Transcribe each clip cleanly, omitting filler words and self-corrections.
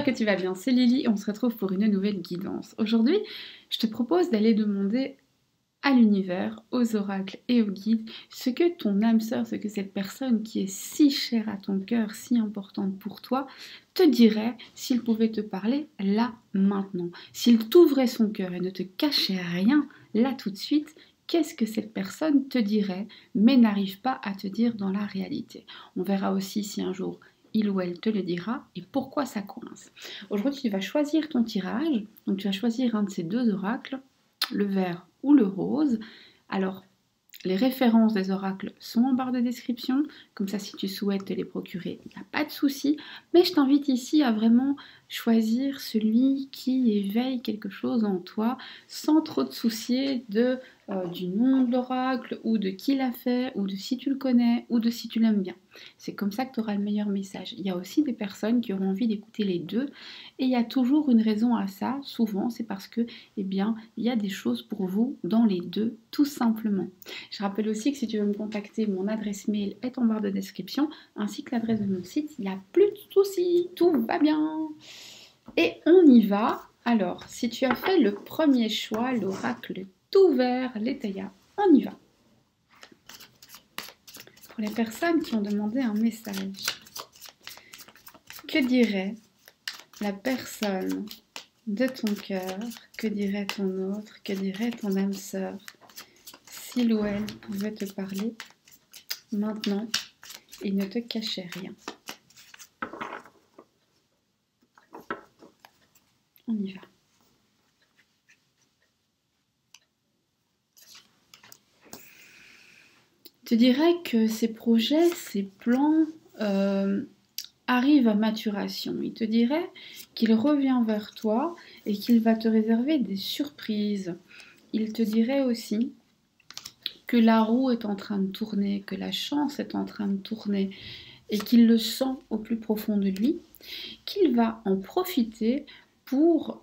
que tu vas bien, c'est Lily et on se retrouve pour une nouvelle guidance. Aujourd'hui, je te propose d'aller demander à l'univers, aux oracles et aux guides, ce que ton âme sœur, ce que cette personne qui est si chère à ton cœur, si importante pour toi, te dirait s'il pouvait te parler là, maintenant. S'il t'ouvrait son cœur et ne te cachait rien, là tout de suite, qu'est-ce que cette personne te dirait, mais n'arrive pas à te dire dans la réalité. On verra aussi si un jour il ou elle te le dira et pourquoi ça coince. Aujourd'hui, tu vas choisir ton tirage, donc tu vas choisir un de ces deux oracles, le vert ou le rose. Alors, les références des oracles sont en barre de description, comme ça si tu souhaites te les procurer, il n'y a pas de souci, mais je t'invite ici à vraiment choisir celui qui éveille quelque chose en toi, sans trop te soucier du nom de l'oracle, ou de qui l'a fait, ou de si tu le connais, ou de si tu l'aimes bien. C'est comme ça que tu auras le meilleur message. Il y a aussi des personnes qui auront envie d'écouter les deux, et il y a toujours une raison à ça, souvent c'est parce que, eh bien, il y a des choses pour vous dans les deux, tout simplement. Je rappelle aussi que si tu veux me contacter, mon adresse mail est en barre de description, ainsi que l'adresse de mon site. Il n'y a plus de soucis, tout va bien. Et on y va. Alors, si tu as fait le premier choix, l'oracle tout vert, l'Étaya, on y va. Pour les personnes qui ont demandé un message, que dirait la personne de ton cœur, que dirait ton autre, que dirait ton âme sœur, s'il ou elle pouvait te parler maintenant et ne te cachait rien. On y va. Je te dirais que ces projets, ces plans arrivent à maturation. Il te dirait qu'il revient vers toi et qu'il va te réserver des surprises. Il te dirait aussi que la roue est en train de tourner, que la chance est en train de tourner et qu'il le sent au plus profond de lui, qu'il va en profiter pour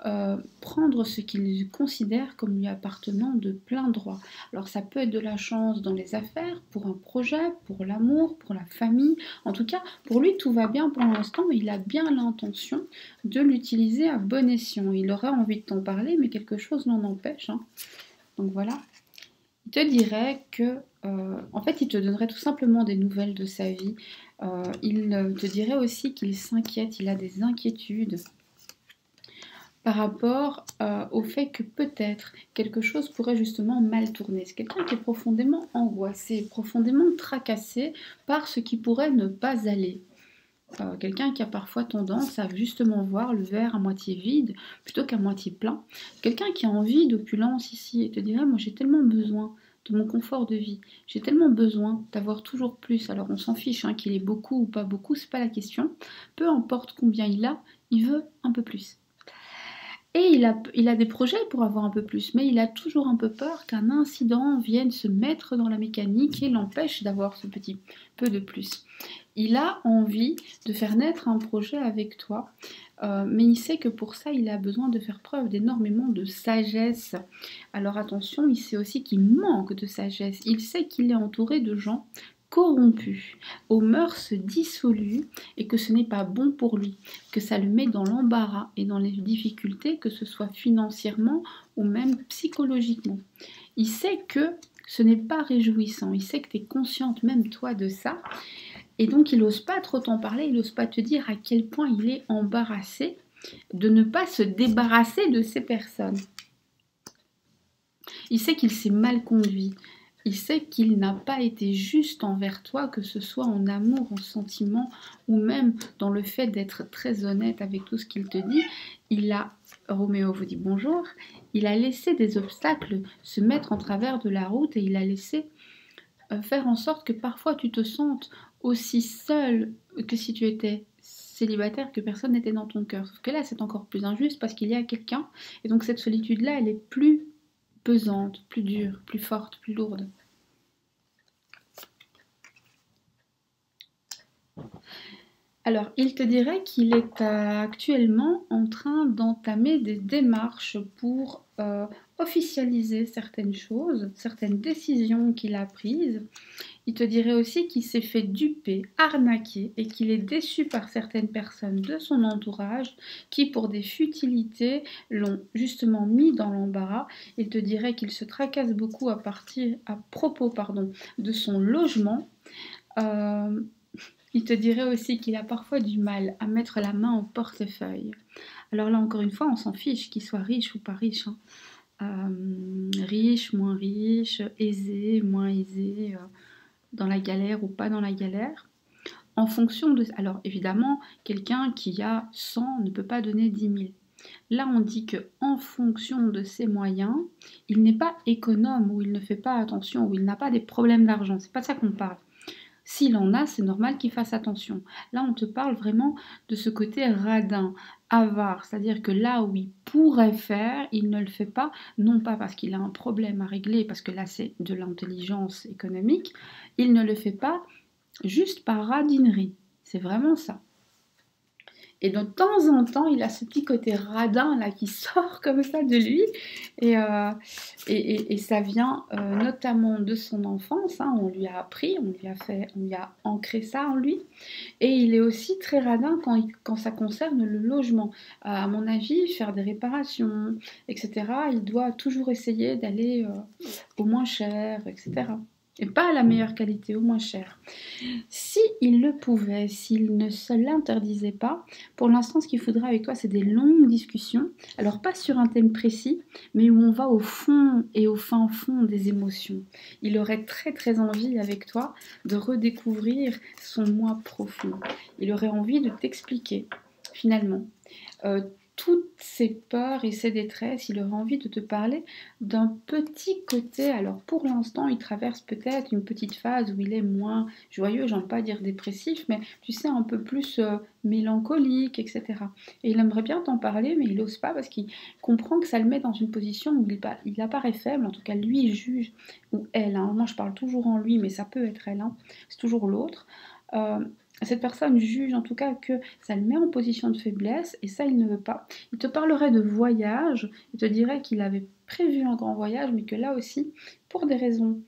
prendre ce qu'il considère comme lui appartenant de plein droit. Alors ça peut être de la chance dans les affaires, pour un projet, pour l'amour, pour la famille. En tout cas, pour lui, tout va bien pour l'instant. Il a bien l'intention de l'utiliser à bon escient. Il aurait envie de t'en parler, mais quelque chose l'en empêche. Donc voilà. Il te dirait que, en fait, il te donnerait tout simplement des nouvelles de sa vie. Il te dirait aussi qu'il s'inquiète, il a des inquiétudes par rapport au fait que peut-être quelque chose pourrait justement mal tourner. C'est quelqu'un qui est profondément angoissé, profondément tracassé par ce qui pourrait ne pas aller. Quelqu'un qui a parfois tendance à justement voir le verre à moitié vide plutôt qu'à moitié plein. Quelqu'un qui a envie d'opulence ici et te dirait, moi j'ai tellement besoin de mon confort de vie, j'ai tellement besoin d'avoir toujours plus. Alors on s'en fiche qu'il ait beaucoup ou pas beaucoup, c'est pas la question. Peu importe combien il veut un peu plus. Et il a des projets pour avoir un peu plus, mais il a toujours un peu peur qu'un incident vienne se mettre dans la mécanique et l'empêche d'avoir ce petit peu de plus. Il a envie de faire naître un projet avec toi, mais il sait que pour ça, il a besoin de faire preuve d'énormément de sagesse. Alors attention, il sait aussi qu'il manque de sagesse. Il sait qu'il est entouré de gens corrompu, aux mœurs dissolues, et que ce n'est pas bon pour lui, que ça le met dans l'embarras et dans les difficultés, que ce soit financièrement ou même psychologiquement. Il sait que ce n'est pas réjouissant, il sait que tu es consciente même toi de ça, et donc il n'ose pas trop t'en parler, il n'ose pas te dire à quel point il est embarrassé de ne pas se débarrasser de ces personnes. Il sait qu'il s'est mal conduit. Il sait qu'il n'a pas été juste envers toi, que ce soit en amour, en sentiment, ou même dans le fait d'être très honnête avec tout ce qu'il te dit. Roméo vous dit bonjour, il a laissé des obstacles se mettre en travers de la route et il a laissé faire en sorte que parfois tu te sentes aussi seul que si tu étais célibataire, que personne n'était dans ton cœur. Sauf que là, c'est encore plus injuste parce qu'il y a quelqu'un, et donc cette solitude-là, elle est plus pesante, plus dure, plus forte, plus lourde. Alors, il te dirait qu'il est actuellement en train d'entamer des démarches pour officialiser certaines choses, certaines décisions qu'il a prises. Il te dirait aussi qu'il s'est fait duper, arnaquer et qu'il est déçu par certaines personnes de son entourage qui, pour des futilités, l'ont justement mis dans l'embarras. Il te dirait qu'il se tracasse beaucoup à propos de son logement. Il te dirait aussi qu'il a parfois du mal à mettre la main au portefeuille. Alors là, encore une fois, on s'en fiche qu'il soit riche ou pas riche, hein. Riche, moins riche, aisé, moins aisé, dans la galère ou pas dans la galère. En fonction de... Alors évidemment, quelqu'un qui a 100 ne peut pas donner 10 000. Là, on dit que en fonction de ses moyens, il n'est pas économe ou il ne fait pas attention ou il n'a pas des problèmes d'argent. C'est pas ça qu'on parle. S'il en a, c'est normal qu'il fasse attention. Là, on te parle vraiment de ce côté radin, avare, c'est-à-dire que là où il pourrait faire, il ne le fait pas, non pas parce qu'il a un problème à régler, parce que là c'est de l'intelligence économique, il ne le fait pas juste par radinerie. C'est vraiment ça. Et de temps en temps, il a ce petit côté radin là qui sort comme ça de lui. Et ça vient notamment de son enfance. Hein. On lui a appris, on lui a ancré ça en lui. Et il est aussi très radin quand ça concerne le logement. À mon avis, faire des réparations, etc. Il doit toujours essayer d'aller au moins cher, etc. Et pas à la meilleure qualité, au moins cher. Si il le pouvait, s'il ne se l'interdisait pas, pour l'instant, ce qu'il faudra avec toi, c'est des longues discussions. Alors, pas sur un thème précis, mais où on va au fond et au fin fond des émotions. Il aurait très très envie avec toi de redécouvrir son moi profond. Il aurait envie de t'expliquer, finalement, toutes ses peurs et ses détresses. Il aurait envie de te parler d'un petit côté. Alors pour l'instant, il traverse peut-être une petite phase où il est moins joyeux, j'aime pas dire dépressif, mais tu sais, un peu plus mélancolique, etc. Et il aimerait bien t'en parler, mais il n'ose pas parce qu'il comprend que ça le met dans une position où il apparaît faible. En tout cas, lui, il juge, ou elle, hein. Moi je parle toujours en lui, mais ça peut être elle, hein. C'est toujours l'autre. Cette personne juge en tout cas que ça le met en position de faiblesse et ça il ne veut pas. Il te parlerait de voyage, il te dirait qu'il avait prévu un grand voyage mais que là aussi, pour des raisons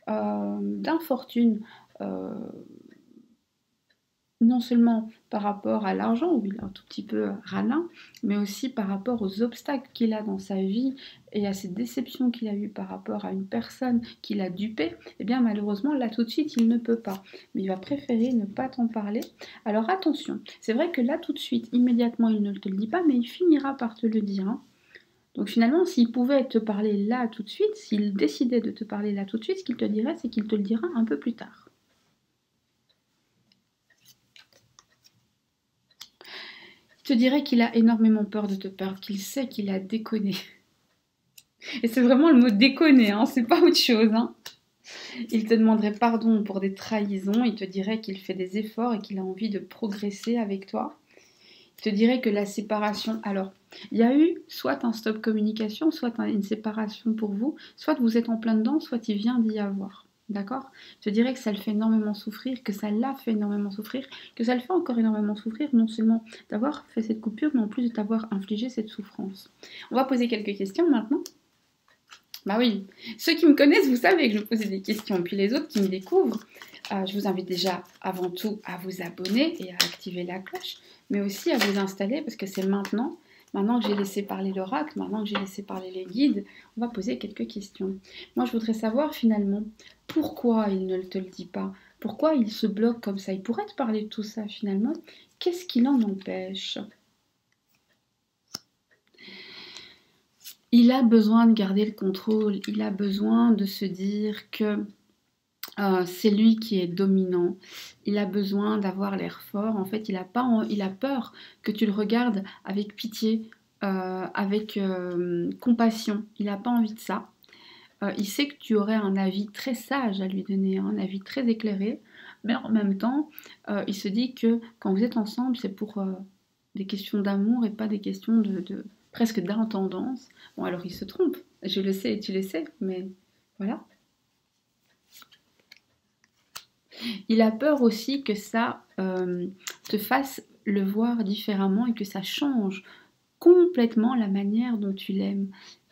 d'infortune, euh, non seulement par rapport à l'argent, où il est un tout petit peu radin, mais aussi par rapport aux obstacles qu'il a dans sa vie et à ces déceptions qu'il a eues par rapport à une personne qu'il a dupée, eh bien malheureusement là tout de suite il ne peut pas. Mais il va préférer ne pas t'en parler. Alors attention, c'est vrai que là tout de suite, immédiatement il ne te le dit pas, mais il finira par te le dire, hein. Donc finalement, s'il pouvait te parler là tout de suite, s'il décidait de te parler là tout de suite, ce qu'il te dirait, c'est qu'il te le dira un peu plus tard. Je te dirais qu'il a énormément peur de te perdre, qu'il sait qu'il a déconné. Et c'est vraiment le mot déconner, hein, c'est pas autre chose, hein. Il te demanderait pardon pour des trahisons, il te dirait qu'il fait des efforts et qu'il a envie de progresser avec toi. Il te dirait que la séparation... Alors, il y a eu soit un stop communication, soit une séparation pour vous, soit vous êtes en plein dedans, soit il vient d'y avoir. D'accord? Je dirais que ça le fait énormément souffrir, que ça l'a fait énormément souffrir, que ça le fait encore énormément souffrir, non seulement d'avoir fait cette coupure, mais en plus de t'avoir infligé cette souffrance. On va poser quelques questions maintenant. Bah oui, ceux qui me connaissent, vous savez que je pose des questions, puis les autres qui me découvrent, je vous invite déjà avant tout à vous abonner et à activer la cloche, mais aussi à vous installer parce que c'est maintenant que j'ai laissé parler l'oracle, maintenant que j'ai laissé parler les guides, on va poser quelques questions. Moi, je voudrais savoir finalement pourquoi il ne te le dit pas, pourquoi il se bloque comme ça. Il pourrait te parler de tout ça finalement. Qu'est-ce qui l'en empêche? Il a besoin de garder le contrôle, il a besoin de se dire que c'est lui qui est dominant, il a besoin d'avoir l'air fort, en fait il a peur que tu le regardes avec pitié, avec compassion, il n'a pas envie de ça. Il sait que tu aurais un avis très sage à lui donner, un avis très éclairé, mais en même temps il se dit que quand vous êtes ensemble c'est pour des questions d'amour et pas des questions de presque d'intendance. Bon alors il se trompe, je le sais et tu le sais, mais voilà. Il a peur aussi que ça te fasse le voir différemment et que ça change complètement la manière dont tu l'aimes.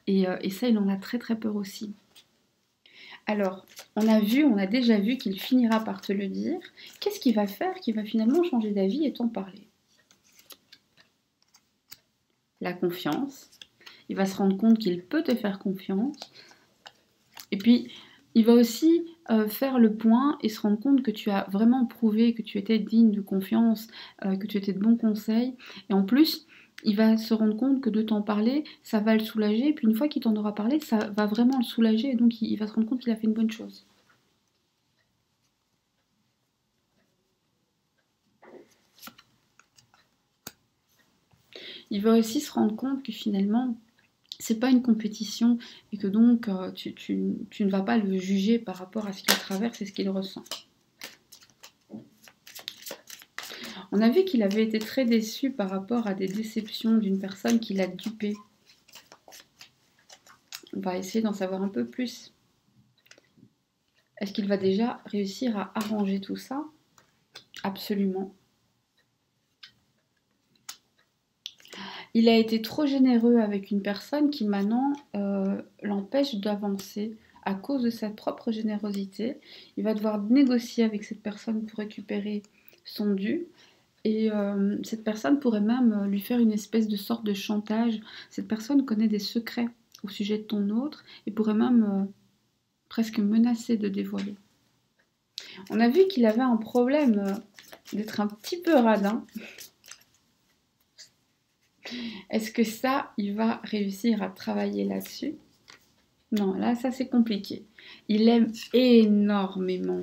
Et ça, il en a très très peur aussi. Alors, on a déjà vu qu'il finira par te le dire. Qu'est-ce qu'il va faire qui va finalement changer d'avis et t'en parler? La confiance. Il va se rendre compte qu'il peut te faire confiance. Et puis, il va aussi faire le point et se rendre compte que tu as vraiment prouvé que tu étais digne de confiance, que tu étais de bons conseils. Et en plus, il va se rendre compte que de t'en parler, ça va le soulager. Et puis une fois qu'il t'en aura parlé, ça va vraiment le soulager. Et donc, il va se rendre compte qu'il a fait une bonne chose. Il va aussi se rendre compte que finalement, c'est pas une compétition et que donc tu ne vas pas le juger par rapport à ce qu'il traverse et ce qu'il ressent. On a vu qu'il avait été très déçu par rapport à des déceptions d'une personne qui l'a dupé. On va essayer d'en savoir un peu plus. Est-ce qu'il va déjà réussir à arranger tout ça? Absolument. Il a été trop généreux avec une personne qui maintenant l'empêche d'avancer à cause de sa propre générosité. Il va devoir négocier avec cette personne pour récupérer son dû. Et cette personne pourrait même lui faire une espèce de sorte de chantage. Cette personne connaît des secrets au sujet de ton autre et pourrait même presque menacer de dévoiler. On a vu qu'il avait un problème d'être un petit peu radin. Est-ce que ça, il va réussir à travailler là-dessus? Non, là, ça c'est compliqué. Il aime énormément.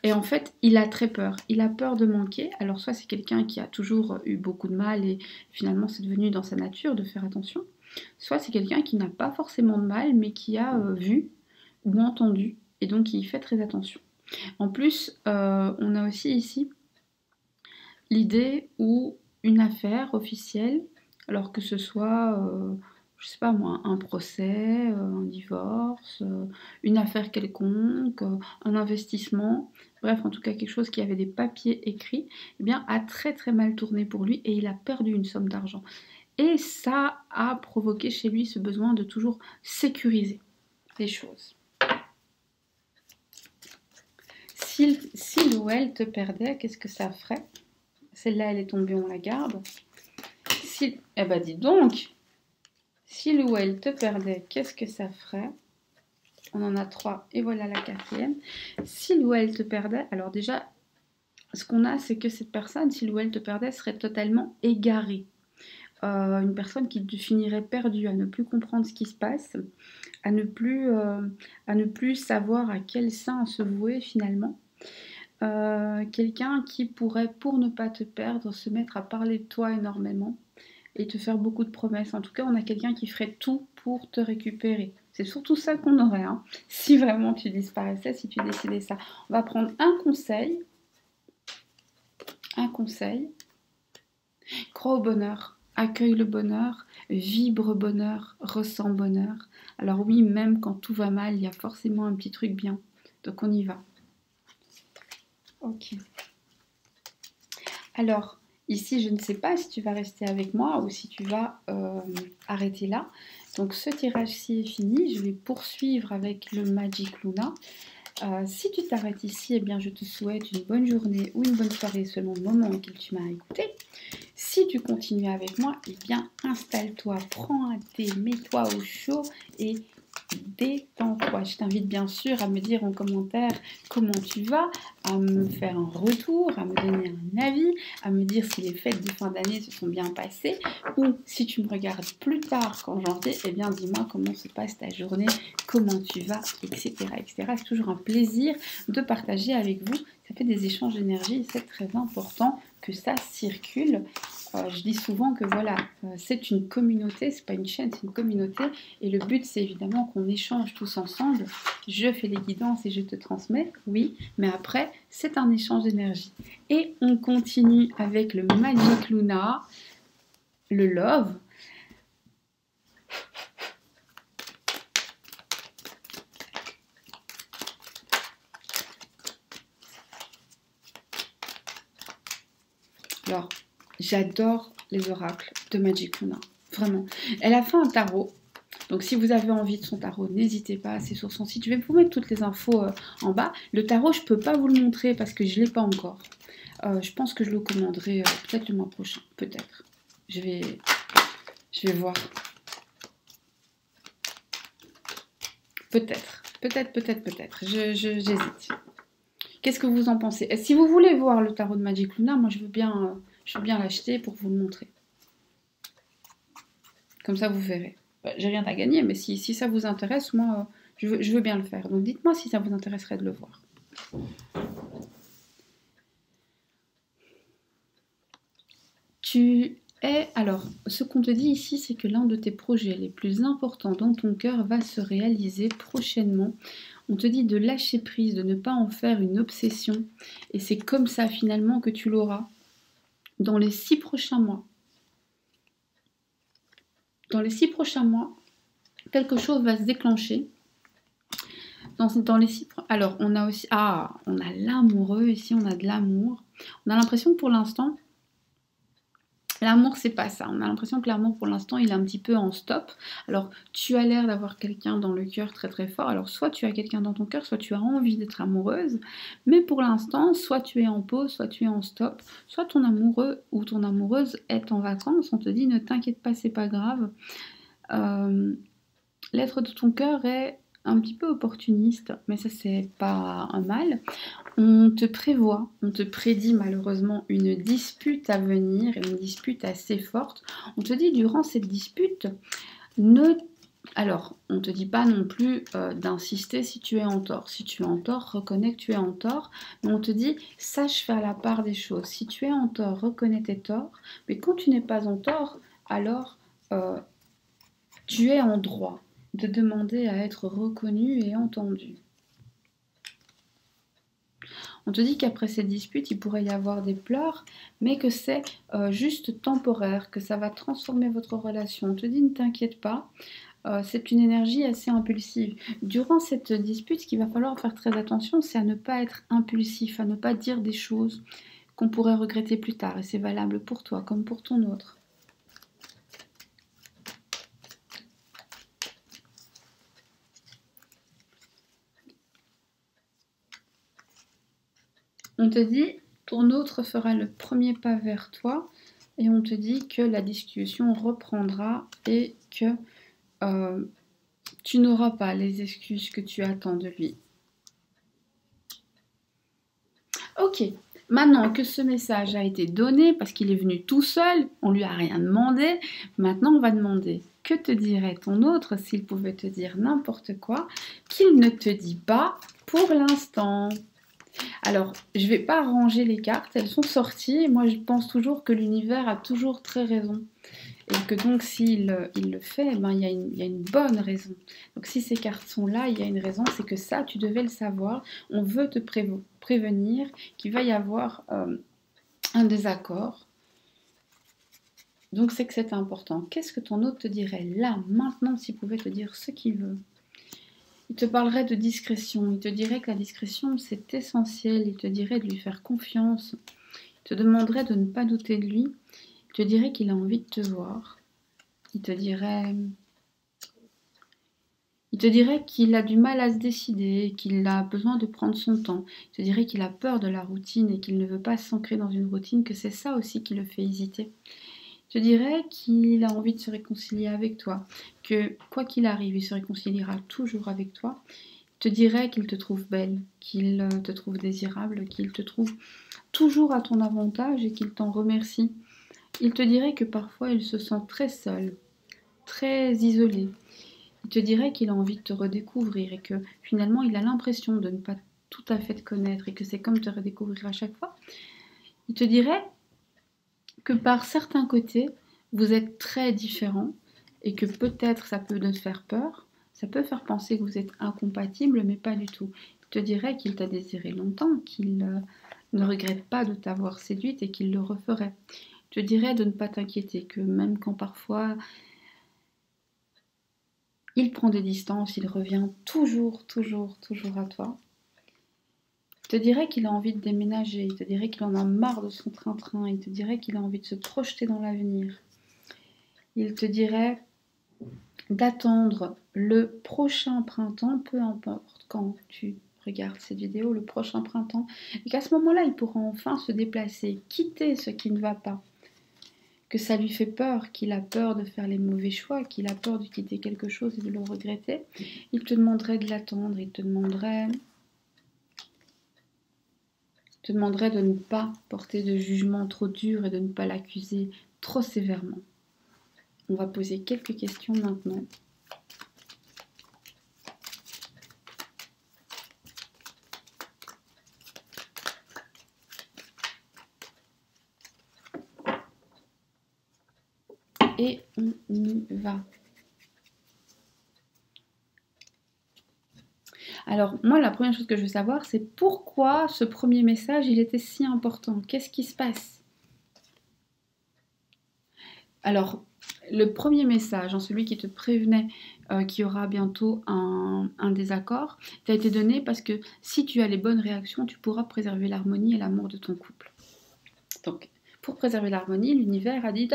Et en fait, il a très peur. Il a peur de manquer. Alors soit c'est quelqu'un qui a toujours eu beaucoup de mal et finalement c'est devenu dans sa nature de faire attention. Soit c'est quelqu'un qui n'a pas forcément de mal mais qui a vu ou entendu et donc il fait très attention. En plus, on a aussi ici l'idée où une affaire officielle, alors que ce soit, je sais pas moi, un procès, un divorce, une affaire quelconque, un investissement, bref, en tout cas quelque chose qui avait des papiers écrits, eh bien, a très très mal tourné pour lui et il a perdu une somme d'argent. Et ça a provoqué chez lui ce besoin de toujours sécuriser les choses. S'il ou elle te perdait, qu'est-ce que ça ferait? Celle-là, elle est tombée, on la garde. Eh ben, dis donc, s'il ou elle te perdait, qu'est-ce que ça ferait? On en a 3 et voilà la 4e. S'il ou elle te perdait, alors déjà, ce qu'on a, c'est que cette personne, s'il ou elle te perdait, serait totalement égarée. Une personne qui finirait perdue, à ne plus comprendre ce qui se passe, à ne plus savoir à quel sein se vouer finalement. Quelqu'un qui pourrait, pour ne pas te perdre, se mettre à parler de toi énormément et te faire beaucoup de promesses. En tout cas, on a quelqu'un qui ferait tout pour te récupérer. C'est surtout ça qu'on aurait, hein, si vraiment tu disparaissais, si tu décidais ça. On va prendre un conseil. Un conseil. Crois au bonheur, accueille le bonheur, vibre bonheur, ressens bonheur. Alors oui, même quand tout va mal, il y a forcément un petit truc bien. Donc on y va. Ok. Alors, ici, je ne sais pas si tu vas rester avec moi ou si tu vas arrêter là. Donc, ce tirage-ci est fini. Je vais poursuivre avec le Magic Luna. Si tu t'arrêtes ici, eh bien, je te souhaite une bonne journée ou une bonne soirée selon le moment auquel tu m'as écouté. Si tu continues avec moi, eh bien, installe-toi, prends un thé, mets-toi au chaud et détends-toi. Je t'invite bien sûr à me dire en commentaire comment tu vas, à me faire un retour, à me donner un avis, à me dire si les fêtes de fin d'année se sont bien passées ou si tu me regardes plus tard qu'en janvier, eh bien dis-moi comment se passe ta journée, comment tu vas, etc. etc. C'est toujours un plaisir de partager avec vous. Ça fait des échanges d'énergie et c'est très important que ça circule. Je dis souvent que voilà, c'est une communauté, c'est pas une chaîne, c'est une communauté. Et le but, c'est évidemment qu'on échange tous ensemble. Je fais les guidances et je te transmets, oui, mais après, c'est un échange d'énergie. Et on continue avec le Magic Luna, le Love. J'adore les oracles de Magic Luna, vraiment. Elle a fait un tarot Donc si vous avez envie de son tarot, n'hésitez pas, c'est sur son site. Je vais vous mettre toutes les infos en bas. Le tarot, je ne peux pas vous le montrer parce que je ne l'ai pas encore. Je pense que je le commanderai peut-être le mois prochain, peut-être. Je vais voir. Peut-être. J'hésite. Qu'est-ce que vous en pensez? Et si vous voulez voir le tarot de Magic Luna, moi je veux bien l'acheter pour vous le montrer. Comme ça vous verrez. J'ai rien à gagner, mais si ça vous intéresse, moi je veux bien le faire. Donc dites-moi si ça vous intéresserait de le voir. Alors, ce qu'on te dit ici, c'est que l'un de tes projets les plus importants dans ton cœur va se réaliser prochainement. On te dit de lâcher prise, de ne pas en faire une obsession. Et c'est comme ça finalement que tu l'auras dans les 6 prochains mois. Dans les 6 prochains mois, quelque chose va se déclencher. Dans les 6... Alors, on a aussi... Ah, on a l'amoureux ici, on a de l'amour. On a l'impression que pour l'instant... L'amour, c'est pas ça. On a l'impression que l'amour, pour l'instant, il est un petit peu en stop. Alors, tu as l'air d'avoir quelqu'un dans le cœur très très fort. Alors, soit tu as quelqu'un dans ton cœur, soit tu as envie d'être amoureuse. Mais pour l'instant, soit tu es en pause, soit tu es en stop. Soit ton amoureux ou ton amoureuse est en vacances. On te dit, ne t'inquiète pas, c'est pas grave. L'être de ton cœur est un petit peu opportuniste, mais ça, c'est pas un mal. On te prévoit, on te prédit malheureusement une dispute à venir, une dispute assez forte. On te dit durant cette dispute, alors, on ne te dit pas non plus d'insister si tu es en tort. Si tu es en tort, reconnais que tu es en tort. Mais on te dit, sache faire la part des choses. Si tu es en tort, reconnais tes torts. Mais quand tu n'es pas en tort, alors tu es en droit de demander à être reconnu et entendu. On te dit qu'après cette dispute, il pourrait y avoir des pleurs, mais que c'est juste temporaire, que ça va transformer votre relation. On te dit, ne t'inquiète pas, c'est une énergie assez impulsive. Durant cette dispute, ce qu'il va falloir faire très attention, c'est à ne pas être impulsif, à ne pas dire des choses qu'on pourrait regretter plus tard. Et c'est valable pour toi comme pour ton autre. On te dit, ton autre fera le premier pas vers toi et on te dit que la discussion reprendra et que tu n'auras pas les excuses que tu attends de lui. Ok, maintenant que ce message a été donné, parce qu'il est venu tout seul, on lui a rien demandé, maintenant on va demander que te dirait ton autre s'il pouvait te dire n'importe quoi qu'il ne te dit pas pour l'instant. Alors, je ne vais pas ranger les cartes, elles sont sorties. Moi, je pense toujours que l'univers a toujours très raison. Et que donc, s'il le fait, ben, il y a une bonne raison. Donc, si ces cartes sont là, il y a une raison, c'est que ça, tu devais le savoir. On veut te prévenir qu'il va y avoir un désaccord. Donc, c'est que c'est important. Qu'est-ce que ton autre te dirait là, maintenant, s'il pouvait te dire ce qu'il veut? Il te parlerait de discrétion, il te dirait que la discrétion c'est essentiel, il te dirait de lui faire confiance, il te demanderait de ne pas douter de lui, il te dirait qu'il a envie de te voir, il te dirait qu'il a du mal à se décider, qu'il a besoin de prendre son temps, il te dirait qu'il a peur de la routine et qu'il ne veut pas s'ancrer dans une routine, que c'est ça aussi qui le fait hésiter. Je dirais qu'il a envie de se réconcilier avec toi, que quoi qu'il arrive, il se réconciliera toujours avec toi. Il te dirait qu'il te trouve belle, qu'il te trouve désirable, qu'il te trouve toujours à ton avantage et qu'il t'en remercie. Il te dirait que parfois il se sent très seul, très isolé. Il te dirait qu'il a envie de te redécouvrir et que finalement il a l'impression de ne pas tout à fait te connaître et que c'est comme te redécouvrir à chaque fois. Il te dirait que par certains côtés, vous êtes très différents et que peut-être ça peut te faire peur, ça peut faire penser que vous êtes incompatibles, mais pas du tout. Il te dirait qu'il t'a désiré longtemps, qu'il ne regrette pas de t'avoir séduite et qu'il le referait. Il te dirait de ne pas t'inquiéter, que même quand parfois il prend des distances, il revient toujours à toi. Il te dirait qu'il a envie de déménager, il te dirait qu'il en a marre de son train-train, il te dirait qu'il a envie de se projeter dans l'avenir. Il te dirait d'attendre le prochain printemps, peu importe quand tu regardes cette vidéo, le prochain printemps, et qu'à ce moment-là, il pourra enfin se déplacer, quitter ce qui ne va pas, que ça lui fait peur, qu'il a peur de faire les mauvais choix, qu'il a peur de quitter quelque chose et de le regretter. Il te demanderait de l'attendre, il te demanderait de ne pas porter de jugement trop dur et de ne pas l'accuser trop sévèrement. On va poser quelques questions maintenant. Et on y va. Alors, moi, la première chose que je veux savoir, c'est pourquoi ce premier message, il était si important. Qu'est-ce qui se passe? Alors, le premier message, celui qui te prévenait qu'il y aura bientôt un désaccord, t'a été donné parce que si tu as les bonnes réactions, tu pourras préserver l'harmonie et l'amour de ton couple. Donc, pour préserver l'harmonie, l'univers a dit,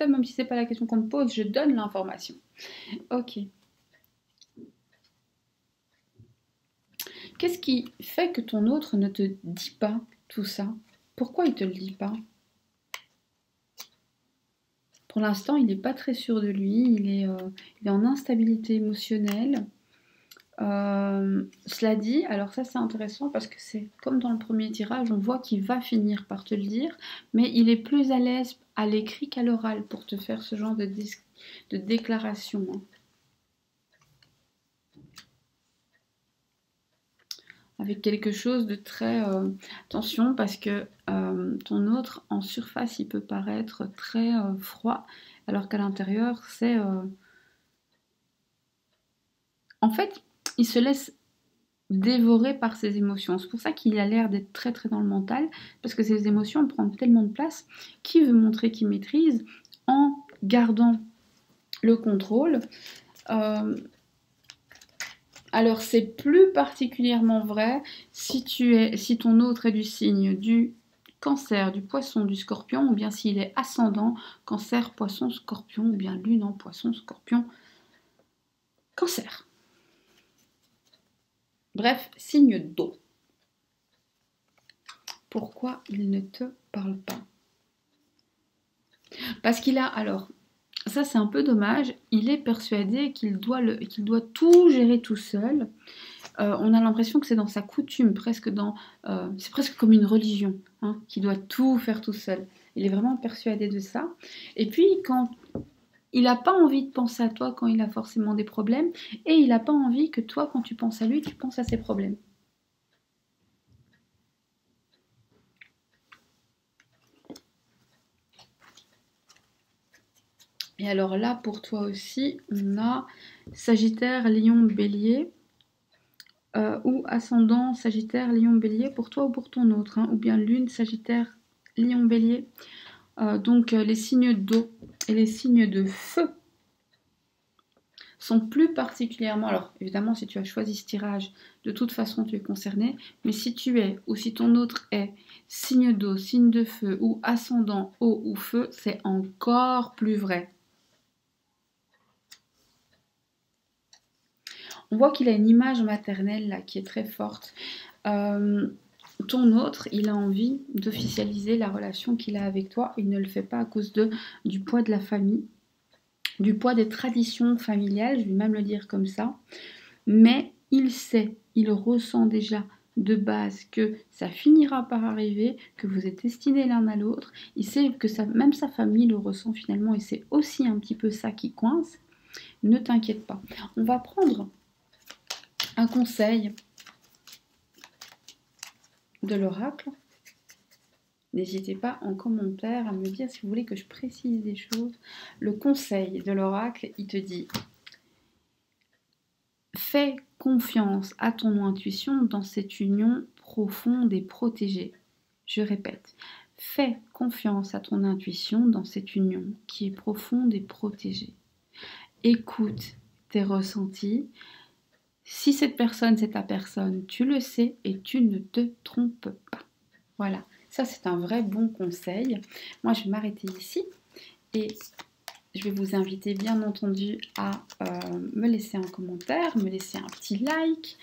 même si c'est pas la question qu'on me pose, je donne l'information. Ok. Qu'est-ce qui fait que ton autre ne te dit pas tout ça? Pourquoi il ne te le dit pas? Pour l'instant, il n'est pas très sûr de lui, il est en instabilité émotionnelle. Cela dit, alors ça c'est intéressant parce que c'est comme dans le premier tirage, on voit qu'il va finir par te le dire, mais il est plus à l'aise à l'écrit qu'à l'oral pour te faire ce genre de déclaration. Avec quelque chose de très... attention parce que ton autre en surface il peut paraître très froid alors qu'à l'intérieur c'est... En fait, il se laisse dévorer par ses émotions. C'est pour ça qu'il a l'air d'être très très dans le mental parce que ses émotions prennent tellement de place qu'il veut montrer qu'il maîtrise en gardant le contrôle. Alors c'est plus particulièrement vrai si ton autre est du signe du Cancer, du Poisson, du Scorpion, ou bien s'il est ascendant Cancer, Poisson, Scorpion, ou bien Lune en Poisson, Scorpion, Cancer. Bref, signe d'eau. Pourquoi il ne te parle pas? Parce qu'il a, alors, ça c'est un peu dommage, il est persuadé qu'il doit tout gérer tout seul. On a l'impression que c'est dans sa coutume, c'est presque comme une religion, hein, qu'il doit tout faire tout seul. Il est vraiment persuadé de ça. Et puis, quand il n'a pas envie de penser à toi quand il a forcément des problèmes, et il n'a pas envie que toi, quand tu penses à lui, tu penses à ses problèmes. Et alors là, pour toi aussi, on a Sagittaire, Lion, Bélier, ou Ascendant, Sagittaire, Lion, Bélier, pour toi ou pour ton autre, hein, ou bien Lune, Sagittaire, Lion, Bélier. Donc les signes d'eau et les signes de feu sont plus particulièrement... Alors évidemment, si tu as choisi ce tirage, de toute façon tu es concerné, mais si tu es, ou si ton autre est signe d'eau, signe de feu, ou ascendant eau ou feu, c'est encore plus vrai. On voit qu'il a une image maternelle là qui est très forte. Ton autre, il a envie d'officialiser la relation qu'il a avec toi. Il ne le fait pas à cause du poids de la famille, du poids des traditions familiales, je vais même le dire comme ça. Mais il sait, il ressent déjà de base que ça finira par arriver, que vous êtes destinés l'un à l'autre. Il sait que même sa famille le ressent finalement et c'est aussi un petit peu ça qui coince. Ne t'inquiète pas. On va prendre un conseil de l'oracle. N'hésitez pas en commentaire à me dire si vous voulez que je précise des choses. Le conseil de l'oracle, il te dit: fais confiance à ton intuition dans cette union profonde et protégée. Je répète, fais confiance à ton intuition dans cette union qui est profonde et protégée. Écoute tes ressentis. Si cette personne, c'est ta personne, tu le sais et tu ne te trompes pas. Voilà, ça c'est un vrai bon conseil. Moi, je vais m'arrêter ici et je vais vous inviter bien entendu à me laisser un commentaire, me laisser un petit like,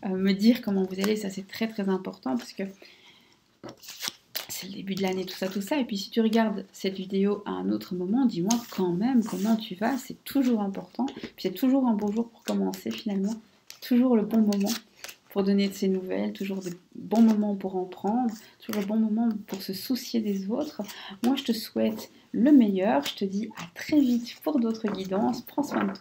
me dire comment vous allez, ça c'est très très important parce que c'est le début de l'année, tout ça. Et puis si tu regardes cette vidéo à un autre moment, dis-moi quand même comment tu vas, c'est toujours important. Puis c'est toujours un bon jour pour commencer finalement, toujours le bon moment pour donner de ses nouvelles, toujours de bons moments pour en prendre, toujours le bon moment pour se soucier des autres. Moi je te souhaite le meilleur, je te dis à très vite pour d'autres guidances, prends soin de toi.